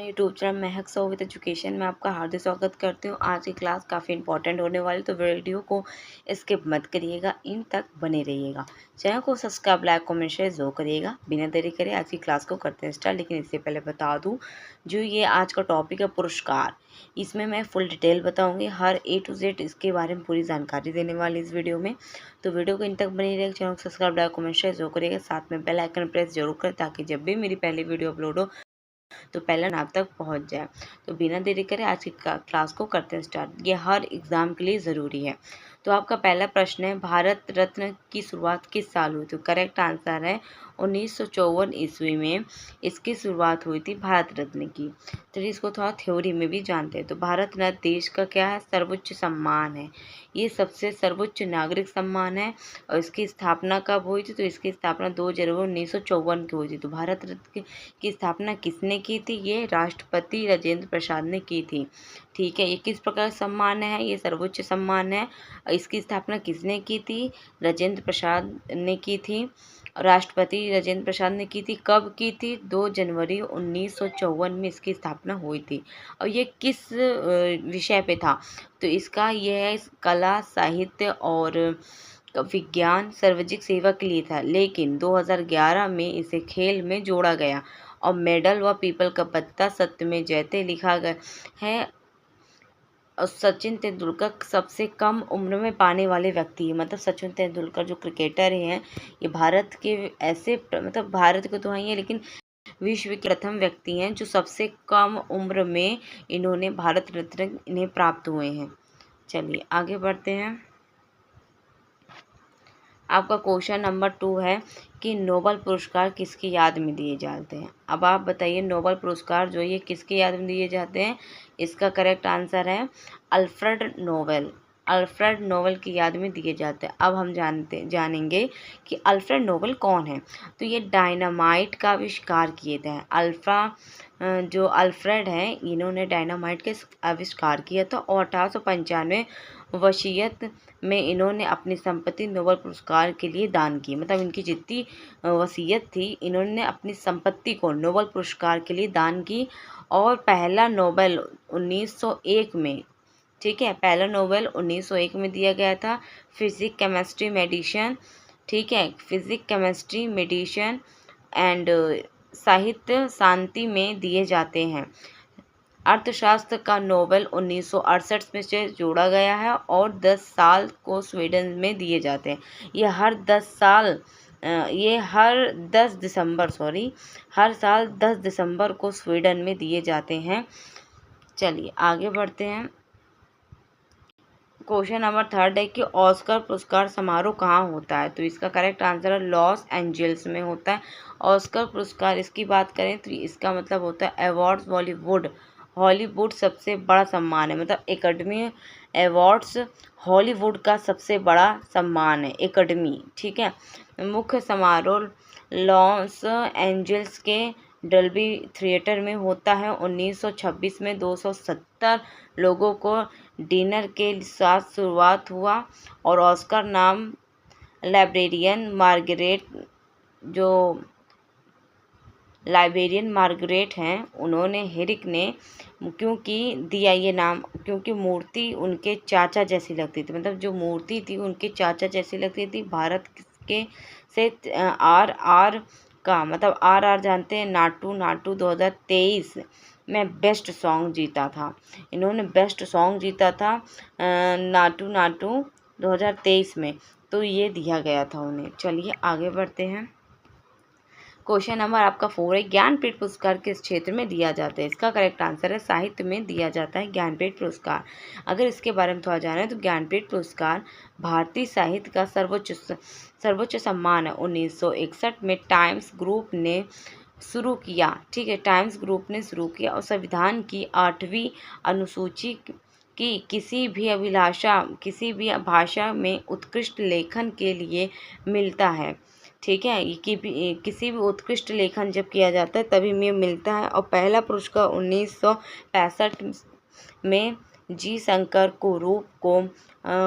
YouTube channel Mahak so with education में आपका हार्दिक स्वागत करती हूँ। आज की क्लास काफ़ी इंपॉर्टेंट होने वाली, तो वीडियो को स्किप मत करिएगा, इन तक बने रहिएगा। चैनल को सब्सक्राइब, लाइक, कमेंट, शेयर जरूर करिएगा। बिना देरी करे आज की क्लास को करते हैं स्टार्ट। लेकिन इससे पहले बता दूँ, जो ये आज का टॉपिक है पुरस्कार, इसमें मैं फुल डिटेल बताऊँगी, हर A to Z इसके बारे में पूरी जानकारी देने वाली इस वीडियो में। तो वीडियो को इन तक बनी रहेगा। चैनल को सब्सक्राइब, लाइक, कमेंट, शेयर जरूर करिएगा। साथ में बेल आइकन प्रेस जरूर करें ताकि जब भी मेरी पहली वीडियो अपलोड हो तो पहला आप तक पहुंच जाए। तो बिना देरी करे आज की क्लास को करते हैं स्टार्ट। ये हर एग्जाम के लिए ज़रूरी है। तो आपका पहला प्रश्न है, भारत रत्न की शुरुआत किस साल हुई? तो करेक्ट आंसर है 1954 ईस्वी में इसकी शुरुआत हुई थी भारत रत्न की। चलिए इसको थोड़ा थ्योरी में भी जानते हैं। तो भारत रत्न देश का क्या है? सर्वोच्च सम्मान है। ये सबसे सर्वोच्च नागरिक सम्मान है। और इसकी स्थापना कब हुई थी? तो इसकी स्थापना 2 जनवरी 1954 की हुई थी। तो भारत रत्न की स्थापना किसने की थी? ये राष्ट्रपति राजेंद्र प्रसाद ने की थी। ठीक है, ये किस प्रकार का सम्मान है? ये सर्वोच्च सम्मान है। इसकी स्थापना किसने की थी? राजेंद्र प्रसाद ने की थी। राष्ट्रपति राजेंद्र प्रसाद ने की थी। कब की थी? 2 जनवरी 1954 में इसकी स्थापना हुई थी। और ये किस विषय पे था? तो इसका यह है कला, साहित्य और विज्ञान, सार्वजनिक सेवा के लिए था। लेकिन 2011 में इसे खेल में जोड़ा गया और मेडल व पीपल का पत्ता सत्य में जयते लिखा गया है। और सचिन तेंदुलकर सबसे कम उम्र में पाने वाले व्यक्ति है। मतलब सचिन तेंदुलकर जो क्रिकेटर हैं, ये भारत के ऐसे मतलब भारत को तो है, लेकिन विश्व के प्रथम व्यक्ति हैं जो सबसे कम उम्र में इन्होंने भारत रत्न इन्हें प्राप्त हुए हैं। चलिए आगे बढ़ते हैं। आपका क्वेश्चन नंबर 2 है कि नोबेल पुरस्कार किसकी याद में दिए जाते हैं? अब आप बताइए, नोबेल पुरस्कार जो ये किसकी याद में दिए जाते हैं? इसका करेक्ट आंसर है अल्फ्रेड नोबेल। अल्फ्रेड नोबेल की याद में दिए जाते हैं। अब हम जानेंगे कि अल्फ्रेड नोबेल कौन है। तो ये डायनामाइट का आविष्कार किए थे। जो अल्फ्रेड हैं, इन्होंने डायनामाइट का आविष्कार किया था और 1895 वसीयत में इन्होंने अपनी संपत्ति नोबेल पुरस्कार के लिए दान की। मतलब इनकी जितनी वसीयत थी, इन्होंने अपनी संपत्ति को नोबेल पुरस्कार के लिए दान की। और पहला नोबेल 1901 में, ठीक है, पहला नोबेल 1901 में दिया गया था। फिजिक्स, केमिस्ट्री, मेडिसिन, ठीक है, फिजिक्स, केमिस्ट्री, मेडिसिन एंड साहित्य, शांति में दिए जाते हैं। अर्थशास्त्र का नोबेल 1968 में से जोड़ा गया है और 10 साल को स्वीडन में दिए जाते हैं। ये हर 10 दिसंबर को स्वीडन में दिए जाते हैं। चलिए आगे बढ़ते हैं। क्वेश्चन नंबर 3 है कि ऑस्कर पुरस्कार समारोह कहाँ होता है? तो इसका करेक्ट आंसर है लॉस एंजल्स में होता है। ऑस्कर पुरस्कार इसकी बात करें तो इसका मतलब होता है अवार्ड्स हॉलीवुड सबसे बड़ा सम्मान है। मतलब एकेडमी अवार्ड्स हॉलीवुड का सबसे बड़ा सम्मान है, एकेडमी, ठीक है। मुख्य समारोह लॉस एंजल्स के डल्बी थिएटर में होता है। 1926 में 270 लोगों को डिनर के साथ शुरुआत हुआ। और ऑस्कर नाम लाइब्रेरियन मार्गरेट हैं, उन्होंने हेरिक ने क्योंकि दिया ये नाम, क्योंकि मूर्ति उनके चाचा जैसी लगती थी। मतलब जो मूर्ति थी उनके चाचा जैसी लगती थी। भारत के से RR का मतलब RR जानते हैं, नाटू 2023 में बेस्ट सॉन्ग जीता था। इन्होंने बेस्ट सॉन्ग जीता था नाटू 2023 में। तो ये दिया गया था उन्हें। चलिए आगे बढ़ते हैं। क्वेश्चन नंबर आपका 4 है, ज्ञानपीठ पुरस्कार किस क्षेत्र में दिया जाता है? इसका करेक्ट आंसर है साहित्य में दिया जाता है ज्ञानपीठ पुरस्कार। अगर इसके बारे में थोड़ा जाने तो ज्ञानपीठ पुरस्कार भारतीय साहित्य का सर्वोच्च सम्मान है। 1961 में टाइम्स ग्रुप ने शुरू किया, ठीक है, टाइम्स ग्रुप ने शुरू किया। और संविधान की 8वीं अनुसूची की किसी भी भाषा में उत्कृष्ट लेखन के लिए मिलता है, ठीक है। ये किसी भी उत्कृष्ट लेखन जब किया जाता है तभी में मिलता है। और पहला पुरस्कार 1965 में जी शंकर कुरूप को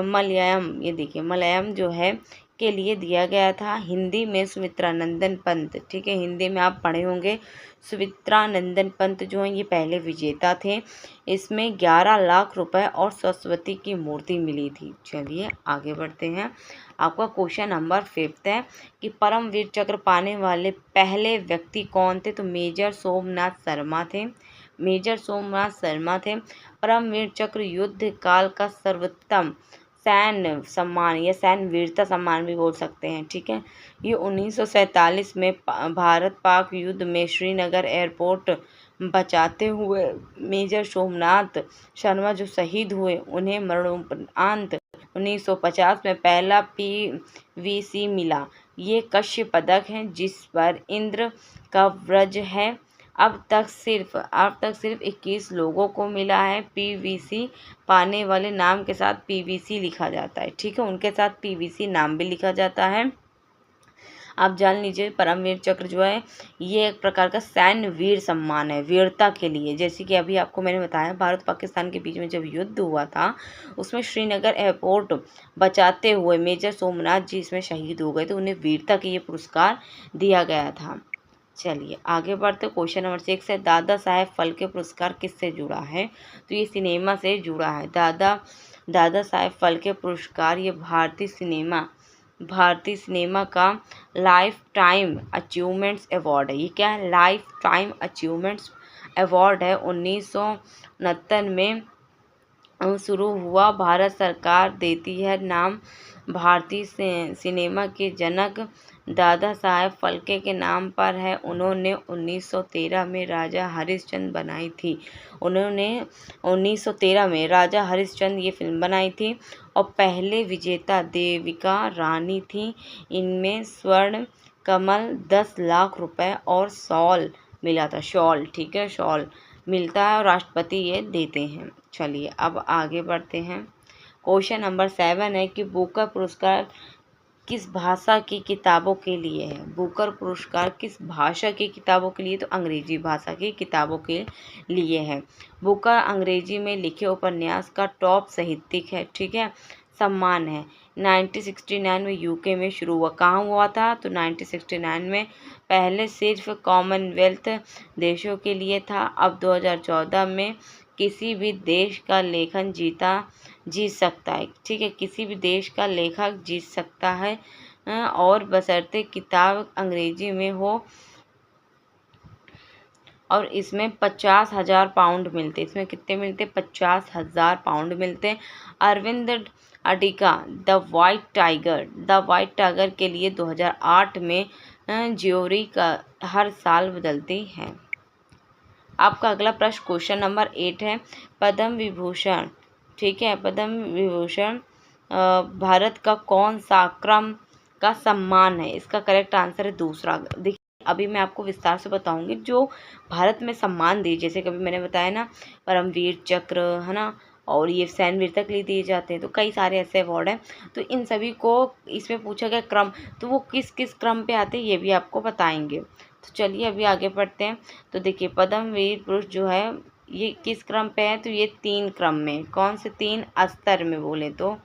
मलयालम, ये देखिए मलयालम जो है के लिए दिया गया था? हिंदी में सुमित्रानंदन पंत। ठीक है, हिंदी में आप पढ़े होंगे। सुमित्रानंदन पंत जो हैं ये पहले विजेता थे। इसमें 11 लाख रुपए और सरस्वती की मूर्ति मिली थी। चलिए आगे बढ़ते हैं। आपका क्वेश्चन नंबर 5 है कि परमवीर चक्र पाने वाले पहले व्यक्ति कौन थे? तो मेजर सोमनाथ शर्मा थे। मेजर सोमनाथ शर्मा थे। परमवीर चक्र युद्ध काल का सर्वोत्तम सैन्य सम्मान या सैन्य वीरता सम्मान भी बोल सकते हैं। ठीक है, ये 1947 में भारत पाक युद्ध में श्रीनगर एयरपोर्ट बचाते हुए मेजर सोमनाथ शर्मा जो शहीद हुए, उन्हें मरणोपरांत 1950 में पहला PVC मिला। ये कश्य पदक है जिस पर इंद्र का व्रज है। अब तक सिर्फ 21 लोगों को मिला है। PVC पाने वाले नाम के साथ PVC लिखा जाता है। ठीक है, उनके साथ PVC नाम भी लिखा जाता है। आप जान लीजिए, परमवीर चक्र जो है ये एक प्रकार का सैन्य वीर सम्मान है, वीरता के लिए। जैसे कि अभी आपको मैंने बताया, भारत पाकिस्तान के बीच में जब युद्ध हुआ था, उसमें श्रीनगर एयरपोर्ट बचाते हुए मेजर सोमनाथ जी इसमें शहीद हो गए, तो उन्हें वीरता के ये पुरस्कार दिया गया था। चलिए आगे बढ़ते। क्वेश्चन नंबर 6 है, दादा साहेब फाल्के पुरस्कार किससे जुड़ा है? तो ये सिनेमा से जुड़ा है। दादा साहेब फाल्के पुरस्कार ये भारतीय सिनेमा का लाइफ टाइम अचीवमेंट्स अवार्ड है। ये क्या है? लाइफ टाइम अचीवमेंट्स अवार्ड है। 1969 में शुरू हुआ। भारत सरकार देती है नाम। भारतीय सिनेमा के जनक दादा साहेब फाल्के के नाम पर है। उन्होंने 1913 में राजा हरिश्चंद्र बनाई थी। उन्होंने 1913 में राजा हरिश्चंद्र ये फिल्म बनाई थी और पहले विजेता देविका रानी थी। इनमें स्वर्ण कमल 10 लाख रुपए और शॉल मिला था। शॉल, ठीक है, शॉल मिलता है और राष्ट्रपति ये देते हैं। चलिए अब आगे बढ़ते हैं। क्वेश्चन नंबर 7 है कि बुकर पुरस्कार किस भाषा की किताबों के लिए है? बुकर पुरस्कार किस भाषा की किताबों के लिए? तो अंग्रेजी भाषा की किताबों के लिए है। बुकर अंग्रेजी में लिखे उपन्यास का टॉप साहित्यिक है। ठीक है, सम्मान है। 1969 में यूके में शुरू हुआ। कहाँ हुआ था? तो 1969 में। पहले सिर्फ कॉमनवेल्थ देशों के लिए था। अब 2014 में किसी भी देश का लेखन जीत सकता है। ठीक है, किसी भी देश का लेखक जीत सकता है और बशर्ते किताब अंग्रेजी में हो और इसमें 50,000 पाउंड मिलते। इसमें कितने मिलते? 50,000 पाउंड मिलते। Arvind Adiga the White Tiger के लिए 2008 में ज्यूरी का हर साल बदलती है। आपका अगला प्रश्न क्वेश्चन नंबर 8 है, पद्म विभूषण। ठीक है, पद्म विभूषण भारत का कौन सा क्रम का सम्मान है? इसका करेक्ट आंसर है दूसरा। देखिए अभी मैं आपको विस्तार से बताऊंगी जो भारत में सम्मान दिए, जैसे कभी मैंने बताया ना, परमवीर चक्र है ना, और ये सैन्य वीरता के लिए दिए जाते हैं। तो कई सारे ऐसे अवार्ड हैं, तो इन सभी को इसमें पूछा गया क्रम, तो वो किस किस क्रम पे आते हैं ये भी आपको बताएंगे। तो चलिए अभी आगे बढ़ते हैं। तो देखिए पद्म वीर पुरुष जो है ये किस क्रम पे है? तो ये 3 क्रम में। कौन से 3 स्तर में बोले तो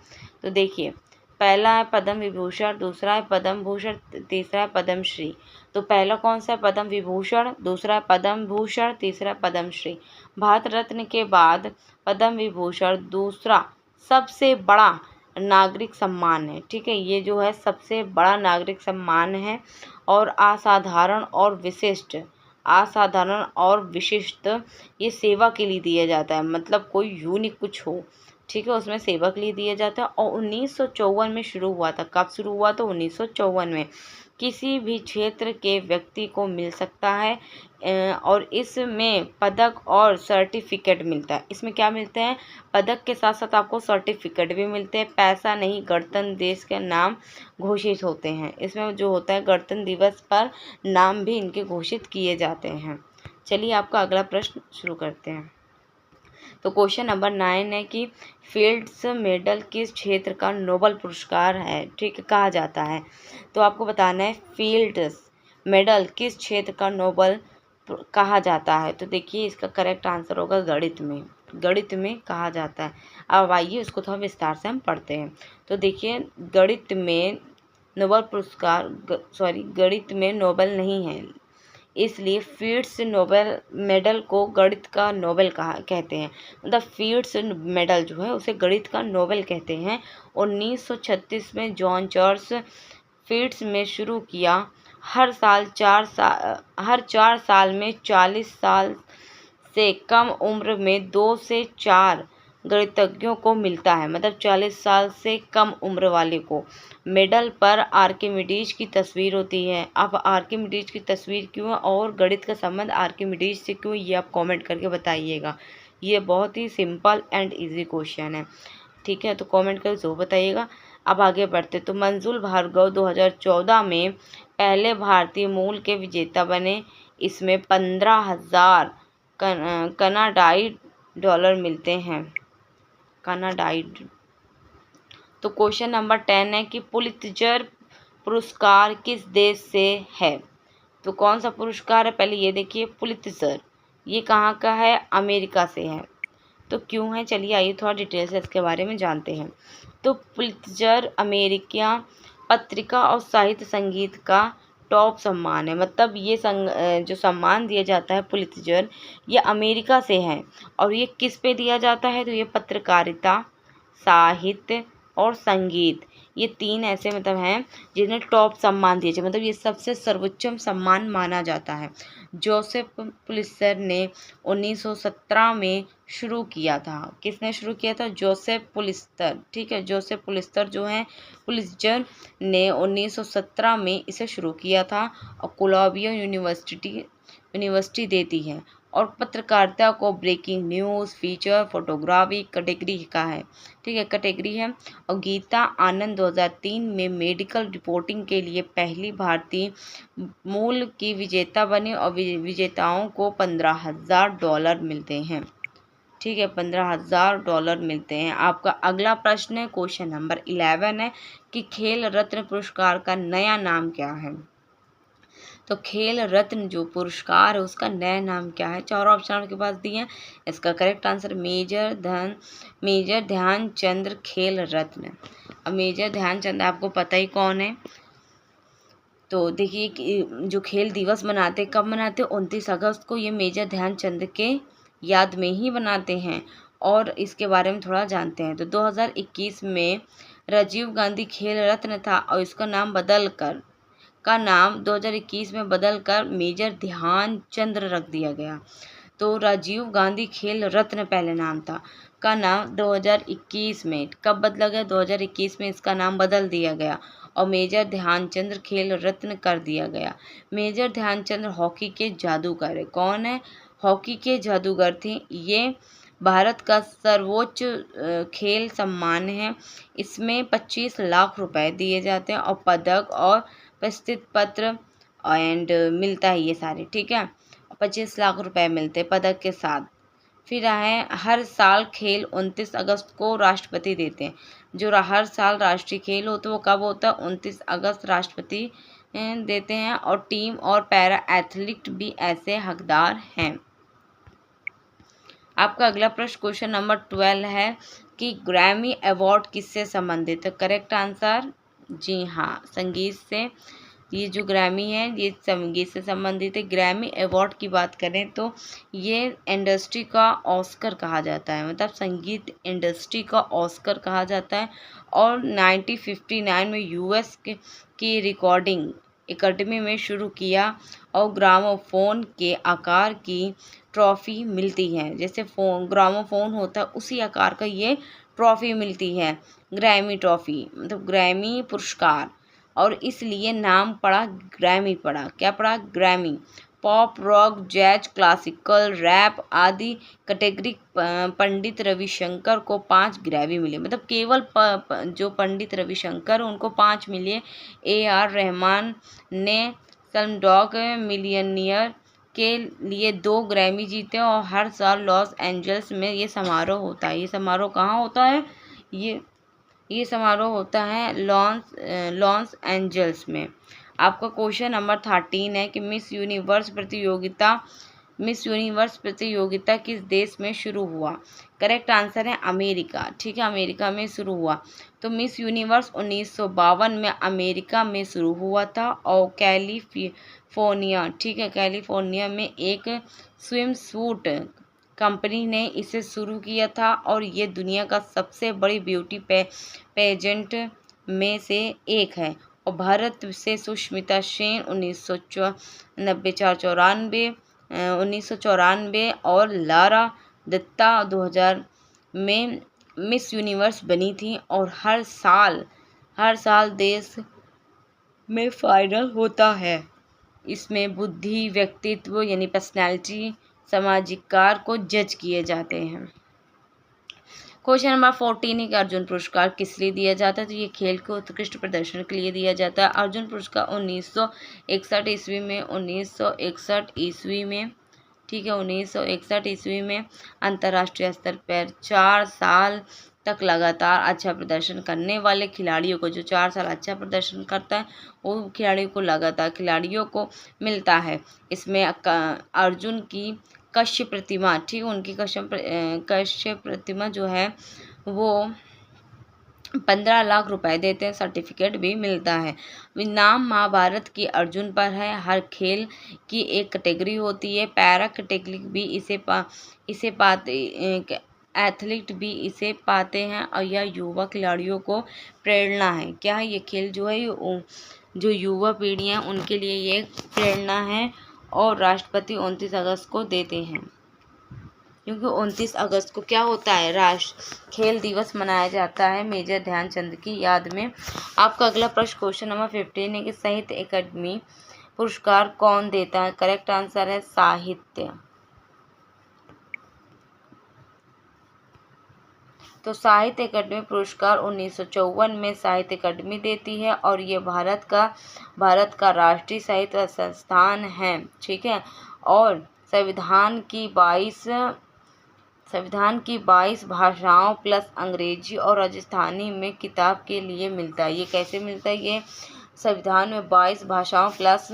देखिए पहला है पद्म विभूषण, दूसरा है पद्म भूषण, तीसरा है पद्म श्री। तो पहला कौन सा है? पद्म विभूषण, दूसरा है पद्म भूषण, तीसरा पद्म श्री। भारत रत्न के बाद पद्म विभूषण दूसरा सबसे बड़ा नागरिक सम्मान है। ठीक है, ये जो है सबसे बड़ा नागरिक सम्मान है और असाधारण और विशिष्ट ये सेवा के लिए दिया जाता है। मतलब कोई यूनिक कुछ हो, ठीक है, उसमें सेवा के लिए दिया जाता है। और 1954 में शुरू हुआ था। कब शुरू हुआ? तो 1954 में। किसी भी क्षेत्र के व्यक्ति को मिल सकता है और इसमें पदक और सर्टिफिकेट मिलता है। इसमें क्या मिलते हैं? पदक के साथ साथ आपको सर्टिफिकेट भी मिलते हैं। पैसा नहीं, गणतंत्र देश के नाम घोषित होते हैं। इसमें जो होता है गणतंत्र दिवस पर नाम भी इनके घोषित किए जाते हैं। चलिए आपका अगला प्रश्न शुरू करते हैं। तो क्वेश्चन नंबर 9 है कि फील्ड्स मेडल किस क्षेत्र का नोबल पुरस्कार है? ठीक है, कहा जाता है। तो आपको बताना है फील्ड्स मेडल किस क्षेत्र का नोबल कहा जाता है। तो देखिए इसका करेक्ट आंसर होगा गणित में कहा जाता है। अब आइए उसको थोड़ा विस्तार से हम पढ़ते हैं। तो देखिए गणित में नोबेल पुरस्कार गणित में नोबेल नहीं है, इसलिए फिजिक्स नोबेल मेडल को गणित का नोबेल कहते हैं। मतलब फिजिक्स मेडल जो है उसे गणित का नोबेल कहते हैं। 1936 में जॉन चार्ल्स फिजिक्स में शुरू किया। हर 4 साल में 40 साल से कम उम्र में 2 से 4 गणितज्ञों को मिलता है। मतलब 40 साल से कम उम्र वाले को। मेडल पर आर्किमिडीज की तस्वीर होती है। अब आर्किमिडीज की तस्वीर क्यों और गणित का संबंध आर्किमिडीज से क्यों, ये आप कमेंट करके बताइएगा। ये बहुत ही सिंपल एंड इजी क्वेश्चन है। ठीक है, तो कमेंट करके ज़रूर बताइएगा। अब आगे बढ़ते तो मंजुल भार्गव 2014 में पहले भारतीय मूल के विजेता बने। इसमें 15,000 कनाडाई डॉलर मिलते हैं। कनाडाई। तो क्वेश्चन नंबर 10 है कि पुलित्जर पुरस्कार किस देश से है। तो कौन सा पुरस्कार है, पहले ये देखिए। पुलित्जर ये कहाँ का है, अमेरिका से है। तो क्यों है, चलिए आइए थोड़ा डिटेल से इसके बारे में जानते हैं। तो पुलित्जर अमेरिका पत्रिका और साहित्य संगीत का टॉप सम्मान है। मतलब ये जो सम्मान दिया जाता है पुलित्जर, ये अमेरिका से है। और ये किस पे दिया जाता है, तो ये पत्रकारिता, साहित्य और संगीत, ये 3 ऐसे मतलब हैं जिन्हें टॉप सम्मान दिए जाते, मतलब ये सबसे सर्वोच्चम सम्मान माना जाता है। जोसेफ पुलित्जर ने 1917 में शुरू किया था। किसने शुरू किया था, जोसेफ पुलित्जर। ठीक है, जोसेफ पुलित्जर जो है, पुलित्जर ने 1917 में इसे शुरू किया था। और कोलंबिया यूनिवर्सिटी देती है। और पत्रकारिता को breaking news, feature, photography category का है। ठीक है, कैटेगरी है। और गीता आनंद 2003 में मेडिकल रिपोर्टिंग के लिए पहली भारतीय मूल की विजेता बनी। और विजेताओं को $15,000 मिलते हैं। ठीक है, $15,000 मिलते हैं। आपका अगला प्रश्न है, क्वेश्चन नंबर 11 है कि खेल रत्न पुरस्कार का नया नाम क्या है। तो खेल रत्न जो पुरस्कार है उसका नया नाम क्या है। 4 ऑप्शन आपके पास दिए हैं। इसका करेक्ट आंसर मेजर ध्यानचंद खेल रत्न। अब मेजर ध्यानचंद आपको पता ही कौन है। तो देखिए कि जो खेल दिवस मनाते, कब मनाते, 29 अगस्त को। ये मेजर ध्यानचंद के याद में ही बनाते हैं। और इसके बारे में थोड़ा जानते हैं। तो 2021 में राजीव गांधी खेल रत्न था और इसका नाम 2021 में बदलकर मेजर ध्यानचंद रख दिया गया। तो राजीव गांधी खेल रत्न पहले नाम था, का नाम 2021 में कब बदला गया, 2021 में इसका नाम बदल दिया गया और मेजर ध्यानचंद खेल रत्न कर दिया गया। मेजर ध्यानचंद हॉकी के जादूगर है। कौन है, हॉकी के जादूगर थे। ये भारत का सर्वोच्च खेल सम्मान है। इसमें 25 लाख रुपए दिए जाते हैं और पदक और प्रशस्ति पत्र एंड मिलता है ये सारे। ठीक है, 25 लाख रुपए मिलते हैं पदक के साथ। फिर है हर साल खेल 29 अगस्त को राष्ट्रपति देते हैं। जो हर साल राष्ट्रीय खेल होते हैं वो कब होता है, 29 अगस्त राष्ट्रपति देते हैं। और टीम और पैरा एथलीट भी ऐसे हकदार हैं। आपका अगला प्रश्न क्वेश्चन नंबर 12 है कि ग्रैमी अवार्ड किससे संबंधित है। करेक्ट आंसर जी हाँ, संगीत से। ये जो ग्रैमी है ये संगीत से संबंधित है। ग्रैमी अवार्ड की बात करें तो ये इंडस्ट्री का ऑस्कर कहा जाता है। मतलब संगीत इंडस्ट्री का ऑस्कर कहा जाता है। और 1959 में यूएस की रिकॉर्डिंग एकेडमी में शुरू किया। और ग्रामोफोन के आकार की ट्रॉफी मिलती है। जैसे ग्रामोफोन होता है उसी आकार का ये ट्रॉफी मिलती है, ग्रैमी ट्रॉफी, मतलब ग्रैमी पुरस्कार। और इसलिए नाम पड़ा ग्रैमी पड़ा। क्या पड़ा, Grammy. Pop, rock, jazz, classical, rap आदि कैटेगरी पंडित रविशंकर को 5 ग्रैमी मिले। मतलब केवल जो पंडित रविशंकर उनको 5 मिले। AR रहमान ने स्लमडॉग मिलियनेयर के लिए 2 ग्रैमी जीते। और हर साल लॉस एंजल्स में ये समारोह होता है। ये समारोह कहाँ होता है, ये समारोह होता है लॉस एंजल्स में। आपका क्वेश्चन नंबर 13 है कि मिस यूनिवर्स प्रतियोगिता मिस यूनिवर्स प्रतियोगिता किस देश में शुरू हुआ? करेक्ट आंसर है अमेरिका। ठीक है, अमेरिका में शुरू हुआ। तो मिस यूनिवर्स 1952 में अमेरिका में शुरू हुआ था और कैलिफोर्निया, ठीक है, कैलिफोर्निया में एक स्विम सूट कंपनी ने इसे शुरू किया था और ये दुनिया का सबसे बड़ी ब्यूटी पेजेंट में से एक है। और भारत से सुष्मिता सेन 1994 और लारा दत्ता 2000 में मिस यूनिवर्स बनी थी। और हर साल देश में फाइनल होता है। इसमें बुद्धि, व्यक्तित्व यानी पर्सनैलिटी, सामाजिक कार्य को जज किए जाते हैं। क्वेश्चन नंबर 14 है कि अर्जुन पुरस्कार किस लिए दिया जाता है? तो ये खेल के उत्कृष्ट प्रदर्शन के लिए दिया जाता है। अर्जुन पुरस्कार 1961 ईस्वी में ठीक है, 1961 ईस्वी में अंतर्राष्ट्रीय स्तर पर 4 साल तक लगातार अच्छा प्रदर्शन करने वाले खिलाड़ियों को, जो 4 साल अच्छा प्रदर्शन करता है वो खिलाड़ियों को मिलता है। इसमें अर्जुन की कश्य प्रतिमा, ठीक, उनकी कश्य प्रतिमा जो है वो 15 लाख रुपए देते हैं, सर्टिफिकेट भी मिलता है। नाम महाभारत की अर्जुन पर है। हर खेल की एक कैटेगरी होती है। पैरा कैटेगरी भी इसे पाते एथलीट भी इसे पाते हैं और यह युवा खिलाड़ियों को प्रेरणा है। क्या है ये खेल जो है जो युवा पीढ़ी है उनके लिए ये प्रेरणा है। और राष्ट्रपति 29 अगस्त को देते हैं, क्योंकि 29 अगस्त को क्या होता है, राष्ट्र खेल दिवस मनाया जाता है मेजर ध्यानचंद की याद में। आपका अगला प्रश्न क्वेश्चन नंबर 15 है कि साहित्य अकादमी पुरस्कार कौन देता है? करेक्ट आंसर है साहित्य। तो साहित्य अकादमी पुरस्कार 1954 में साहित्य अकादमी देती है और ये भारत का राष्ट्रीय साहित्य संस्थान है। ठीक है, और संविधान की 22 भाषाओं प्लस अंग्रेजी और राजस्थानी में किताब के लिए मिलता है। ये कैसे मिलता है? ये संविधान में 22 भाषाओं प्लस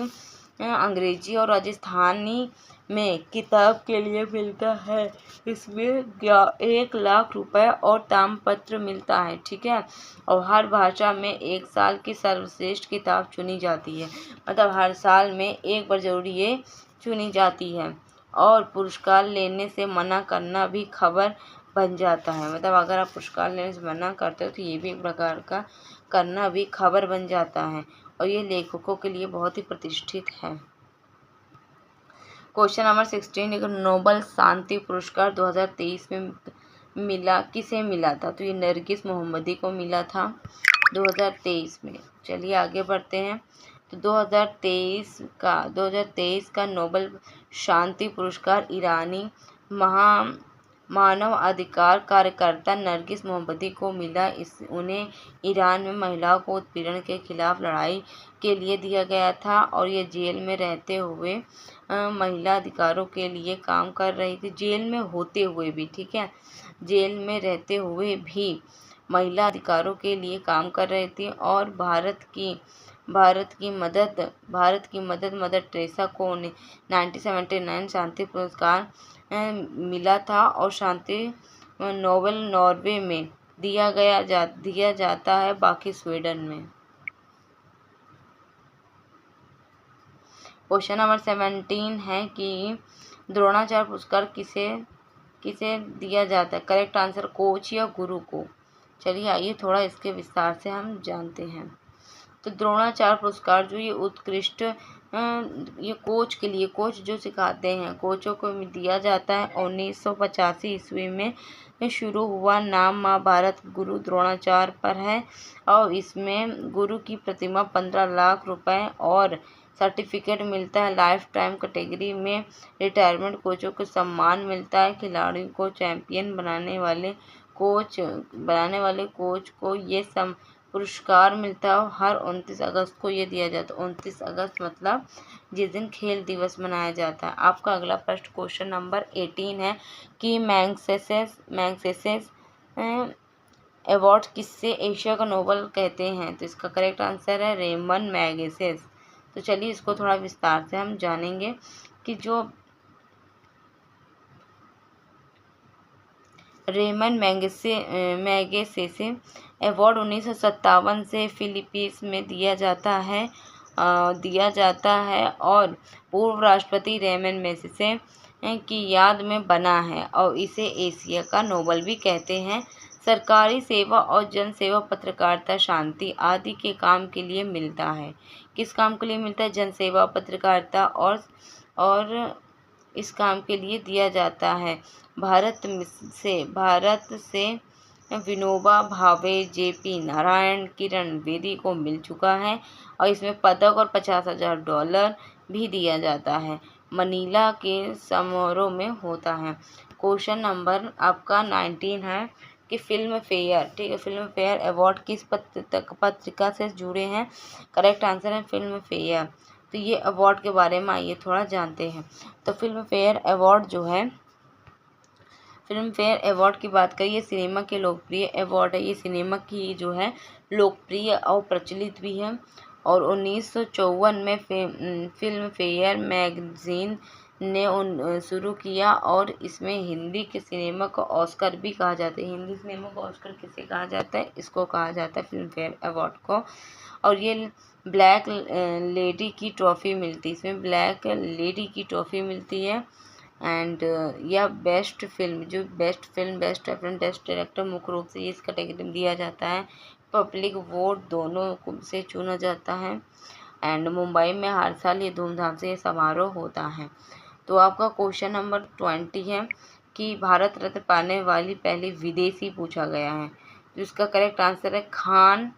अंग्रेजी और राजस्थानी में किताब के लिए मिलता है। इसमें 1 लाख रुपए और ताम्रपत्र मिलता है। ठीक है, और हर भाषा में 1 साल की सर्वश्रेष्ठ किताब चुनी जाती है। मतलब हर साल में एक बार जरूर ये चुनी जाती है। और पुरस्कार लेने से मना करना भी खबर बन जाता है। मतलब अगर आप पुरस्कार लेने से मना करते हो तो ये भी एक प्रकार का करना भी खबर बन जाता है। और ये लेखकों के लिए बहुत ही प्रतिष्ठित है। क्वेश्चन नंबर 16, नोबेल शांति पुरस्कार 2023 में किसे मिला था? तो ये नरगिस मोहम्मदी को मिला था 2023 में। चलिए आगे बढ़ते हैं। तो 2023 का नोबेल शांति पुरस्कार ईरानी मानव अधिकार कार्यकर्ता नरगिस मोहम्मदी को मिला। उन्हें ईरान में महिलाओं को उत्पीड़न के खिलाफ लड़ाई के लिए दिया गया था और ये जेल में रहते हुए महिला अधिकारों के लिए काम कर रही थी। जेल में होते हुए भी, ठीक है, जेल में रहते हुए भी महिला अधिकारों के लिए काम कर रही थी। और भारत की मदद मदर टेरेसा को 1979 शांति पुरस्कार मिला था। और शांति नोबेल नॉर्वे में दिया जाता है, बाकी स्वीडन में। क्वेश्चन नंबर 17 है कि द्रोणाचार्य पुरस्कार किसे दिया जाता है? करेक्ट आंसर कोच या गुरु को। चलिए आइए थोड़ा इसके विस्तार से हम जानते हैं। तो द्रोणाचार्य पुरस्कार जो ये उत्कृष्ट ये कोच के लिए, कोच जो सिखाते हैं, कोचों को दिया जाता है। 1985 ईस्वी में शुरू हुआ। नाम महाभारत गुरु द्रोणाचार्य पर है और इसमें गुरु की प्रतिमा 15 लाख रुपए और सर्टिफिकेट मिलता है। लाइफ टाइम कैटेगरी में रिटायरमेंट कोचों को सम्मान मिलता है। खिलाड़ियों को चैंपियन बनाने वाले कोच को ये पुरस्कार मिलता है। हर 29 अगस्त को ये दिया जाता है। 29 अगस्त मतलब जिस दिन खेल दिवस मनाया जाता है। आपका अगला प्रश्न क्वेश्चन नंबर 18 है कि मैग्सेसे अवार्ड किससे एशिया का नोबेल कहते हैं? तो इसका करेक्ट आंसर है रेमन मैग्सेसे। तो चलिए इसको थोड़ा विस्तार से हम जानेंगे कि जो रेमन मैगसेसे अवार्ड 1957 से फिलीपींस में दिया जाता है और पूर्व राष्ट्रपति रेमन मैगसेसे की याद में बना है और इसे एशिया का नोबेल भी कहते हैं। सरकारी सेवा और जन सेवा, पत्रकारिता, शांति आदि के काम के लिए मिलता है। किस काम के लिए मिलता है? जन सेवा, पत्रकारिता और इस काम के लिए दिया जाता है। भारत से विनोबा भावे, जेपी नारायण, किरण बेदी को मिल चुका है और इसमें पदक और $50,000 भी दिया जाता है। मनीला के समारोह में होता है। क्वेश्चन नंबर आपका 19 है कि फिल्म फेयर, ठीक है, फिल्म फेयर अवार्ड किस पत्रिका से जुड़े हैं? करेक्ट आंसर है फिल्म फेयर। तो ये अवार्ड के बारे में आइए थोड़ा जानते हैं। तो फिल्म फेयर अवार्ड जो है, फिल्म फेयर अवार्ड की बात करिए, सिनेमा के लोकप्रिय अवार्ड है। ये सिनेमा की जो है लोकप्रिय और प्रचलित भी है और 1954 में फिल्म फेयर मैगजीन ने शुरू किया और इसमें हिंदी के सिनेमा को ऑस्कर भी कहा जाता है। हिंदी सिनेमा को ऑस्कर किसे कहा जाता है? इसको कहा जाता है फिल्म फेयर अवार्ड को। और ये ब्लैक लेडी की ट्रॉफी मिलती है, इसमें ब्लैक लेडी की ट्रॉफी मिलती है। एंड या बेस्ट फिल्म, जो best film, best actor, best director मुख्य रूप से इस कैटेगरी में दिया जाता है। पब्लिक वोट दोनों से चुना जाता है एंड मुंबई में हर साल ये धूमधाम से ये समारोह होता है। तो आपका क्वेश्चन नंबर 20 है कि भारत रत्न पाने वाली पहली विदेशी पूछा गया है। तो इसका करेक्ट आंसर है खान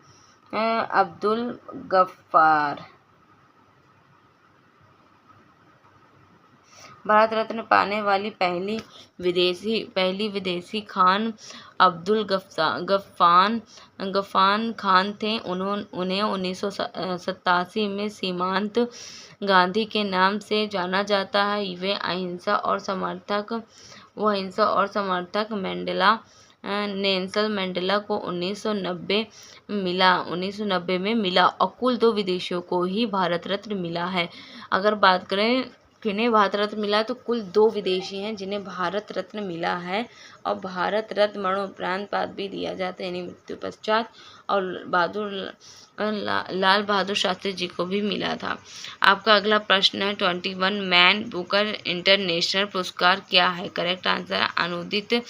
अब्दुल गफ्फार। भारत रत्न पाने वाली पहली विदेशी खान अब्दुल गफ्फार खान थे। उन्हें 1987 में सीमांत गांधी के नाम से जाना जाता है। वे अहिंसा और समर्थक नेल्सन मंडेला को 1990 में मिला और कुल 2 विदेशियों को ही भारत रत्न मिला है। अगर बात करें किन्हें भारत रत्न मिला तो कुल 2 विदेशी हैं जिन्हें भारत रत्न मिला है और भारत रत्न मरणोपरांत भी दिया जाता है, यानी मृत्यु पश्चात। और लाल बहादुर शास्त्री जी को भी मिला था। आपका अगला प्रश्न है 21, मैन बुकर इंटरनेशनल पुरस्कार क्या है? करेक्ट आंसर है अनुदित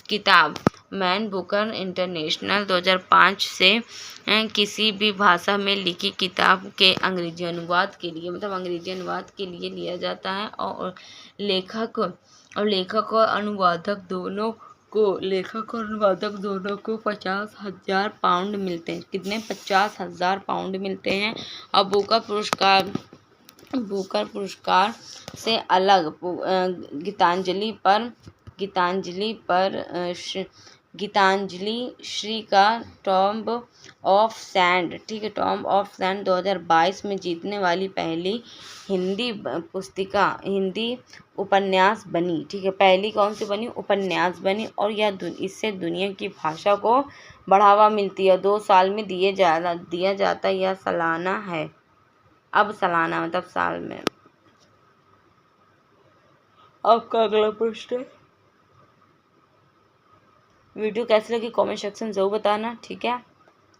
किताब। मैन बुकर इंटरनेशनल 2005 से किसी भी भाषा में लिखी किताब के अंग्रेजी अनुवाद के लिए, मतलब अंग्रेजी अनुवाद के लिए लिया जाता है और लेखक और अनुवादक दोनों को 50,000 पाउंड मिलते हैं। कितने? 50,000 पाउंड मिलते हैं। और बुकर पुरस्कार से अलग गीतांजलि श्री का टॉम्ब ऑफ सैंड, ठीक है, टॉम्ब ऑफ सैंड 2022 में जीतने वाली पहली हिंदी उपन्यास बनी, ठीक है। पहली कौन सी बनी? उपन्यास बनी और यह इससे दुनिया की भाषा को बढ़ावा मिलती है। 2 साल में दिया जाता है, यह सालाना है। अब सालाना मतलब साल में। आपका अगला प्रश्न, वीडियो कैसी लगी कमेंट सेक्शन जरूर बताना, ठीक है।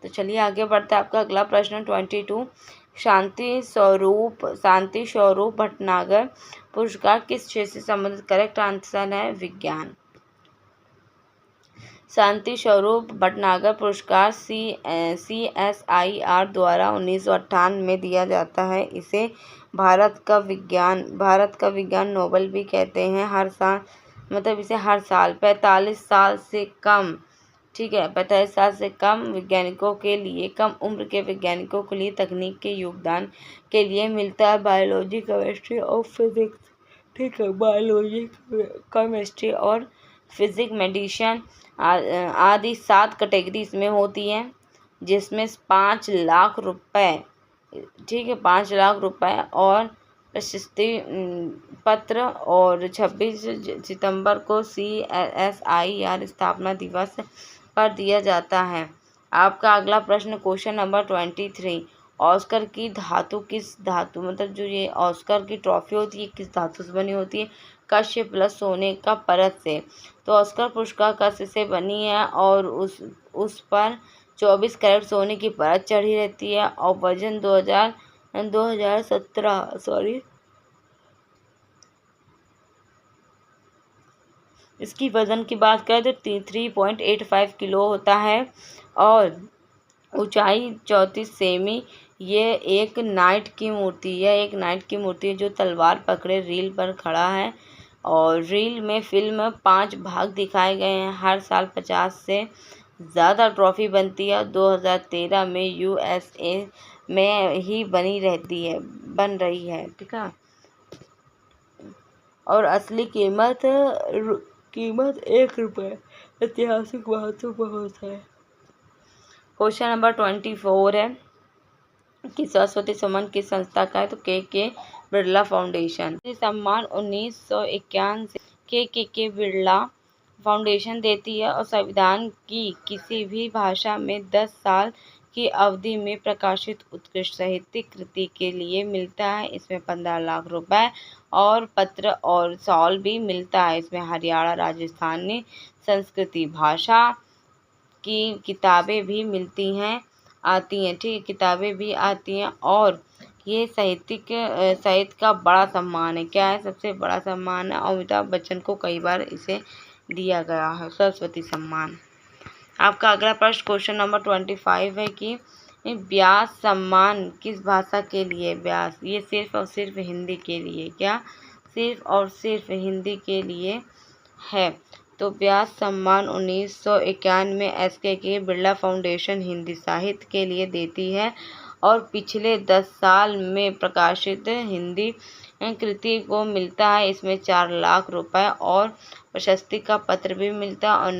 तो चलिए आगे बढ़ते हैं। आपका अगला प्रश्न 22, शांति स्वरूप भटनागर पुरस्कार किस क्षेत्र से संबंधित? करेक्ट आंसर है विज्ञान। शांति स्वरूप भटनागर पुरस्कार CSIR द्वारा 1998 में दिया जाता है। इसे भारत का विज्ञान नोबेल भी कहते हैं। हर साल, मतलब इसे हर साल 45 साल से कम, ठीक है, 45 साल से कम वैज्ञानिकों के लिए, कम उम्र के वैज्ञानिकों के लिए तकनीक के योगदान के लिए मिलता है। बायोलॉजी, केमिस्ट्री और फिजिक्स, ठीक है, बायोलॉजी, केमिस्ट्री और फिजिक्स, मेडिसिन आदि 7 कैटेगरी इसमें होती हैं, जिसमें 5 लाख रुपए, ठीक है, 5 लाख रुपए और प्रशस्ति पत्र और 26 सितंबर को CSIR स्थापना दिवस पर दिया जाता है। आपका अगला प्रश्न क्वेश्चन नंबर 23, ऑस्कर की धातु किस धातु, मतलब जो ये ऑस्कर की ट्रॉफी होती है किस धातु से बनी होती है? कश्य प्लस सोने का परत से। तो ऑस्कर पुरस्कार कश्य से बनी है और उस पर 24 कैरेट सोने की परत चढ़ी रहती है और वजन 2017 इसकी वजन की बात करें तो 3.85 किलो होता है और ऊंचाई 34 सेमी। ये एक नाइट की मूर्ति है जो तलवार पकड़े रील पर खड़ा है और रील में फिल्म 5 भाग दिखाए गए हैं। हर साल 50 से ज़्यादा ट्रॉफी बनती है। 2013 में USA में ही बन रही है, ठीक है। और असली कीमत 1 रुपये। ऐतिहासिक महत्व बहुत है। क्वेश्चन नंबर 24 है कि सरस्वती सम्मान किस संस्था का है? तो के बिरला फाउंडेशन। सम्मान 1951 से के बिरला फाउंडेशन देती है और संविधान की किसी भी भाषा में 10 साल की अवधि में प्रकाशित उत्कृष्ट साहित्यिक कृति के लिए मिलता है। इसमें 15 लाख रुपए और पत्र और शॉल भी मिलता है। इसमें हरियाणा, राजस्थानी संस्कृति भाषा की किताबें भी आती हैं, ठीक है, किताबें भी आती हैं। और ये साहित्य का बड़ा सम्मान है। क्या है? सबसे बड़ा सम्मान है। अमिताभ बच्चन को कई बार इसे दिया गया है, सरस्वती सम्मान। आपका अगला प्रश्न क्वेश्चन नंबर 25 है कि व्यास सम्मान किस भाषा के लिए? व्यास ये सिर्फ और सिर्फ हिंदी के लिए। क्या? सिर्फ और सिर्फ हिंदी के लिए है। तो व्यास सम्मान 1991 में के बिरला फाउंडेशन हिंदी साहित्य के लिए देती है और पिछले 10 साल में प्रकाशित हिंदी कृति को मिलता है। इसमें 4 लाख रुपए और प्रशस्ति का पत्र भी मिलता है और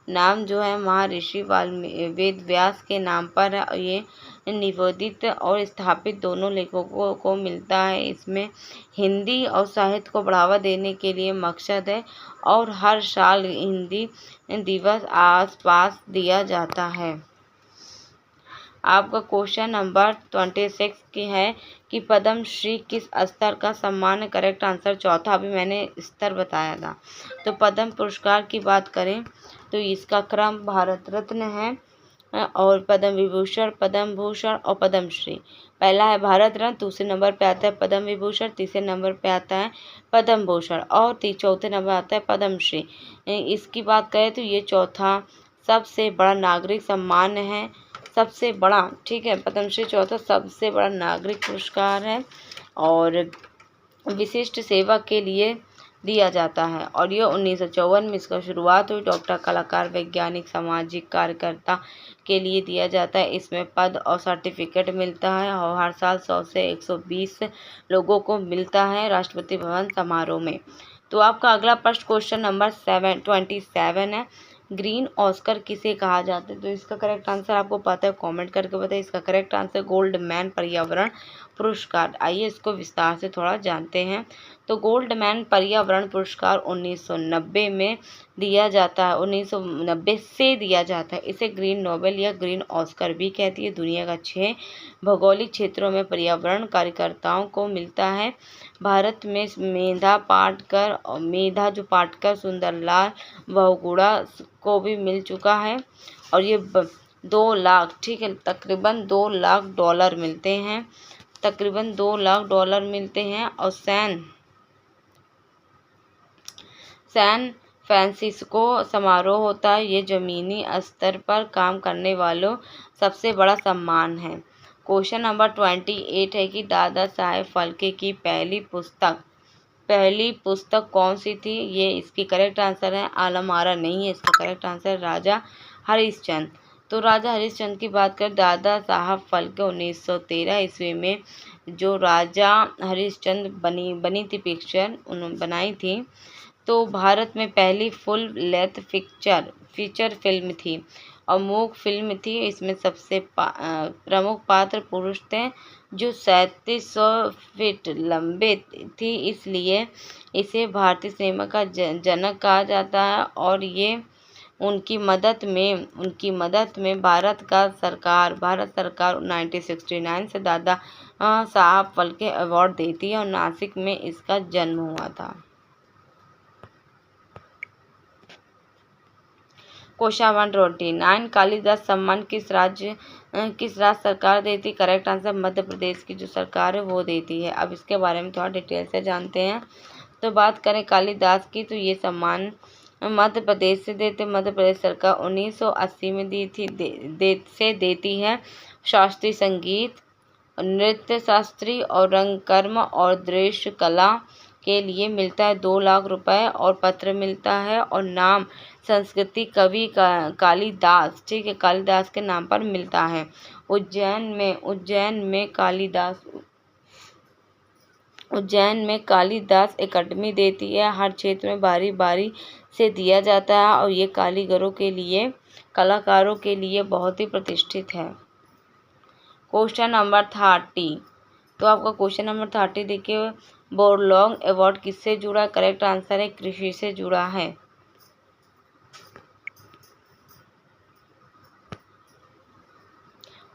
नाम जो है महर्षि वेद व्यास के नाम पर है और ये निवेदित और स्थापित दोनों लेखकों को मिलता है। इसमें हिंदी और साहित्य को बढ़ावा देने के लिए मकसद है और हर साल हिंदी दिवस आसपास दिया जाता है। आपका क्वेश्चन नंबर 26 की है कि पद्म श्री किस स्तर का सम्मान है? करेक्ट आंसर चौथा, अभी मैंने स्तर बताया था। तो पद्म पुरस्कार की बात करें तो इसका क्रम भारत रत्न है और पद्म विभूषण, पद्म भूषण और पद्म श्री। पहला है भारत रत्न, दूसरे नंबर पे आता है पद्म विभूषण, तीसरे नंबर पे आता है पद्म भूषण और चौथे नंबर आता है पद्म श्री। इसकी बात करें तो ये चौथा सबसे बड़ा नागरिक सम्मान है, सबसे बड़ा, ठीक है। पद्मश्री चौथा सबसे बड़ा नागरिक पुरस्कार है और विशिष्ट सेवा के लिए दिया जाता है और ये 1954 में इसका शुरुआत हुई। डॉक्टर, कलाकार, वैज्ञानिक, सामाजिक कार्यकर्ता के लिए दिया जाता है। इसमें पद और सर्टिफिकेट मिलता है और हर साल 100 से 120 लोगों को मिलता है राष्ट्रपति भवन समारोह में। तो आपका अगला प्रश्न क्वेश्चन नंबर 27 है, ग्रीन ऑस्कर किसे कहा जाता है? तो इसका करेक्ट आंसर आपको पता है, कमेंट करके बताइए। इसका करेक्ट आंसर गोल्डमैन पर्यावरण पुरस्कार। आइए इसको विस्तार से थोड़ा जानते हैं। तो गोल्डमैन पर्यावरण पुरस्कार 1990 में दिया जाता है, 1990 से दिया जाता है। इसे ग्रीन नोबेल या ग्रीन ऑस्कर भी कहती है। दुनिया का 6 भौगोलिक क्षेत्रों में पर्यावरण कार्यकर्ताओं को मिलता है। भारत में मेधा पाटकर, सुंदरलाल बहुगुणा को भी मिल चुका है और ये 2 लाख, ठीक है, तकरीबन $2 लाख मिलते हैं, तकरीबन $2 लाख मिलते हैं। और सैन फ्रांसिस्को समारोह होता है। ये जमीनी स्तर पर काम करने वालों सबसे बड़ा सम्मान है। क्वेश्चन नंबर 28 है कि दादा साहेब फाल्के की पहली पुस्तक कौन सी थी? ये इसकी करेक्ट आंसर है आलम आरा नहीं है, इसका करेक्ट आंसर राजा हरिश्चंद्र। तो राजा हरिश्चंद्र की बात करें, दादा साहब फाल्के 1913 ईस्वी में जो राजा हरिश्चंद्र बनी थी पिक्चर उन्होंने बनाई थी, तो भारत में पहली फुल लेंथ फीचर फिल्म थी और मूक फिल्म थी। इसमें सबसे प्रमुख पात्र पुरुष थे जो 3700 फीट लंबे थी, इसलिए इसे भारतीय सिनेमा का जनक कहा जाता है। और ये उनकी मदद में भारत सरकार 1969 से दादा साहब फाल्के अवार्ड देती है और नासिक में इसका जन्म हुआ था। क्वेश्चन 129, कालिदास सम्मान किस राज्य सरकार देती? करेक्ट आंसर मध्य प्रदेश की जो सरकार है वो देती है। अब इसके बारे में थोड़ा डिटेल से जानते हैं। तो बात करें कालिदास की, तो ये सम्मान मध्य प्रदेश से देते। मध्य प्रदेश सरकार 1980 में दी थी देती है। शास्त्रीय संगीत, नृत्य शास्त्री और रंगकर्म और दृश्य कला के लिए मिलता है 2 लाख रुपए और पत्र मिलता है। और नाम संस्कृति कवि कालिदास, ठीक है, कालिदास के नाम पर मिलता है। उज्जैन में कालिदास एकेडमी देती है। हर क्षेत्र में बारी बारी से दिया जाता है और ये कलाकारों के लिए बहुत ही प्रतिष्ठित है। क्वेश्चन नंबर 30, तो आपका क्वेश्चन नंबर 30 देखिए, बोरलॉग अवार्ड किससे जुड़ा? करेक्ट आंसर है कृषि से जुड़ा है।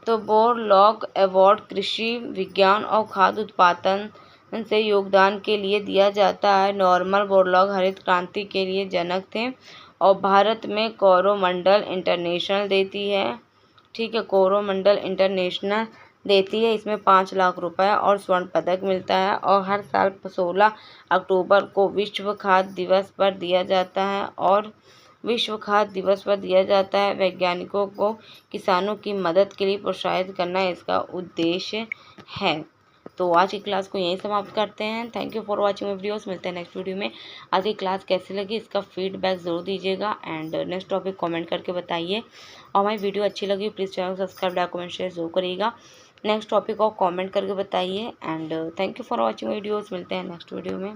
तो बोरलॉग अवार्ड कृषि विज्ञान और खाद्य उत्पादन से योगदान के लिए दिया जाता है। नॉर्मन बोरलॉग हरित क्रांति के लिए जनक थे और भारत में कोरोमंडल इंटरनेशनल देती है, ठीक है, कोरोमंडल इंटरनेशनल देती है। इसमें 5 लाख रुपए और स्वर्ण पदक मिलता है और हर साल 16 अक्टूबर को विश्व खाद्य दिवस पर दिया जाता है। वैज्ञानिकों को किसानों की मदद के लिए प्रोत्साहित करना इसका उद्देश्य है। तो आज की क्लास को यहीं समाप्त करते हैं। Thank you for watching my videos. मिलते हैं नेक्स्ट वीडियो में। आज की क्लास कैसी लगी इसका फीडबैक ज़रूर दीजिएगा एंड नेक्स्ट टॉपिक कमेंट करके बताइए। और हमारी वीडियो अच्छी लगी प्लीज़ चैनल को सब्सक्राइब, लाइक, कमेंट, शेयर जरूर करिएगा। नेक्स्ट टॉपिक को कमेंट करके बताइए and thank you for watching videos. मिलते हैं नेक्स्ट वीडियो में।